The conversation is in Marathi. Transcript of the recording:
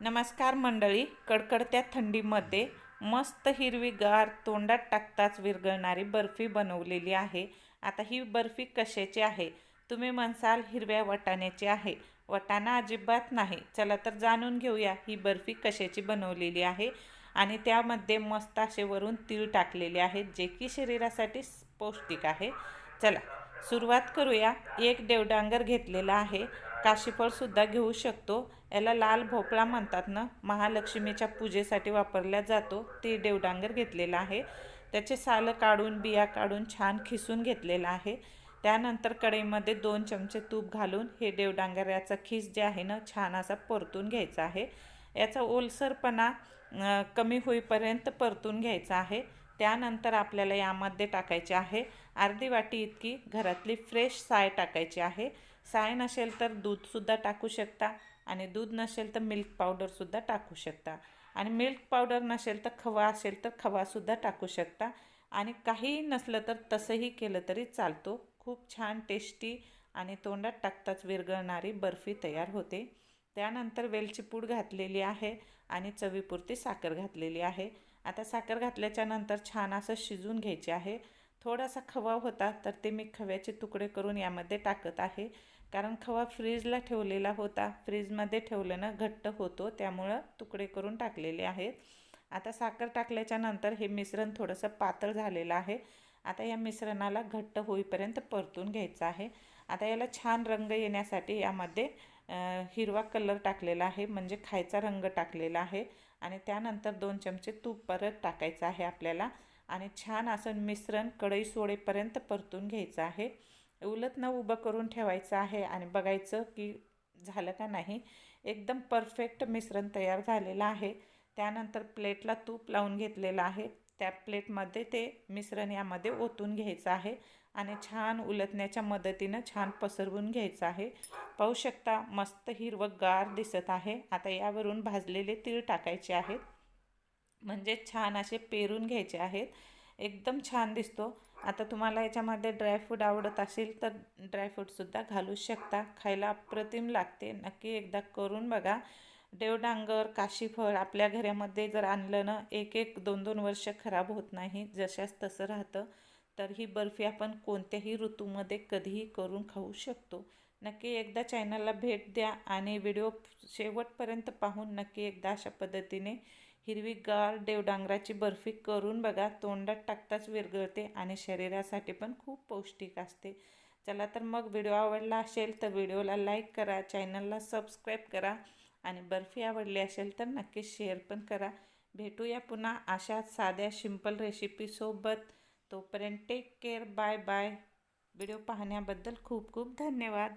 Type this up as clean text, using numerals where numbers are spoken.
नमस्कार मंडळी, कडकडत्या थंडीमध्ये मस्त हिरवीगार तोंडात टाकताच विरघळणारी बर्फी बनवलेली आहे। आता ही बर्फी कशाची आहे? तुम्ही म्हणसाल हिरव्या वाटाण्याची आहे। वाटाणा अजिबात नाही। चला तर जाणून घेऊया ही बर्फी कशाची बनवलेली आहे। आणि त्यामध्ये मस्त असे वरून तीळ टाकलेले आहेत, जे की शरीरासाठी पौष्टिक आहे। चला सुरुवात करूया। एक देवडांगर घेतलेला आहे, काशीफळसुद्धा घेऊ शकतो। याला लाल भोपळा म्हणतात ना, महालक्ष्मीच्या पूजेसाठी वापरला जातो ते देवडांगर घेतलेला आहे। त्याचे सालं काढून बिया काढून छान खिसून घेतलेला आहे। त्यानंतर कढईमध्ये 2 चमचे तूप घालून हे देवडांगराचा खीस जे आहे ना, छान असा परतून घ्यायचा आहे। याचा ओलसरपणा कमी होईपर्यंत परतून घ्यायचा आहे। त्यानंतर आपल्याला यामध्ये टाकायचे आहे अर्धी वाटी इतकी घरातली फ्रेश साय टाकायची आहे। साय नसेल तर दूधसुद्धा टाकू शकता, आणि दूध नसेल तर मिल्क पावडरसुद्धा टाकू शकता, आणि मिल्क पावडर नसेल तर खवा असेल तर खवासुद्धा टाकू शकता, आणि काहीही नसलं तर तसंही केलं तरी चालतो। खूप छान टेस्टी आणि तोंडात टाकताच विरघळणारी बर्फी तयार होते। त्यानंतर वेलची पूड घातलेली आहे आणि चवीपुरती साखर घातलेली आहे। आता साखर घातल्याच्या नंतर छान असं शिजून घ्यायचे आहे। थोडासा खवा होता तर ते मी खव्याचे तुकडे करून यामध्ये टाकत आहे, कारण खवा फ्रीजला ठेवलेला होता। फ्रीजमध्ये ठेवलं ना घट्ट होतो, त्यामुळं तुकडे करून टाकलेले आहेत। आता साखर टाकल्याच्या नंतर हे मिश्रण थोडंसं पातळ झालेलं आहे। आता या मिश्रणाला घट्ट होईपर्यंत परतून घ्यायचं आहे। आता याला छान रंग येण्यासाठी यामध्ये हिरवा कलर टाकलेला आहे, म्हणजे खायचा रंग टाकलेला आहे। आणि त्यानंतर 2 चमचे तूप परत टाकायचं आहे आपल्याला, आणि छान असं मिश्रण कढई सोडेपर्यंत परतून घ्यायचं आहे। उलट न उभं करून ठेवायचं आहे आणि बघायचं की झालं का नाही। एकदम परफेक्ट मिश्रण तयार झालेलं आहे। त्यानंतर प्लेटला तूप लावून घेतलेलं आहे, त्या प्लेटमध्ये ते मिश्रण यामध्ये ओतून घ्यायचं आहे आणि छान उलटण्याच्या मदतीनं छान पसरवून घ्यायचं आहे। पाहू शकता मस्त हिरवंगार दिसत आहे। आता यावरून भाजलेले तीळ टाकायचे आहेत, म्हणजे छान असे पेरून घ्यायचे आहेत। एकदम छान दिसतो। आता तुम्हाला याच्यामध्ये ड्रायफ्रूट आवडत असेल तर ड्रायफ्रूटसुद्धा घालू शकता। खायला अप्रतिम लागते, नक्की एकदा करून बघा। देवडांगर काशीफळ आपल्या घरामध्ये जर आणलं ना, 1-1 2-2 वर्ष खराब होत नाही, जशास तसं राहतं। तर ही बर्फी आपण कोणत्याही ऋतूमध्ये कधीही करून खाऊ शकतो। नक्की एकदा चॅनलला भेट द्या आणि व्हिडिओ शेवटपर्यंत पाहून नक्की एकदा अशा पद्धतीने हिरवीगार देवडांगराची बर्फी करून बघा। तोंडात टाकताच विरघळते आणि शरीरासाठी पण खूप पौष्टिक असते। चला तर मग व्हिडिओ आवडला असेल तर व्हिडिओला लाईक करा, चॅनलला सबस्क्राईब करा, आणि बर्फी आवडली असेल तर नक्की शेअर पण करा। भेटूया पुन्हा अशाच साध्या सिंपल रेसिपीसोबत। तोपर्यंत take care, bye bye. Video पाहण्याबद्दल खूप खूप धन्यवाद।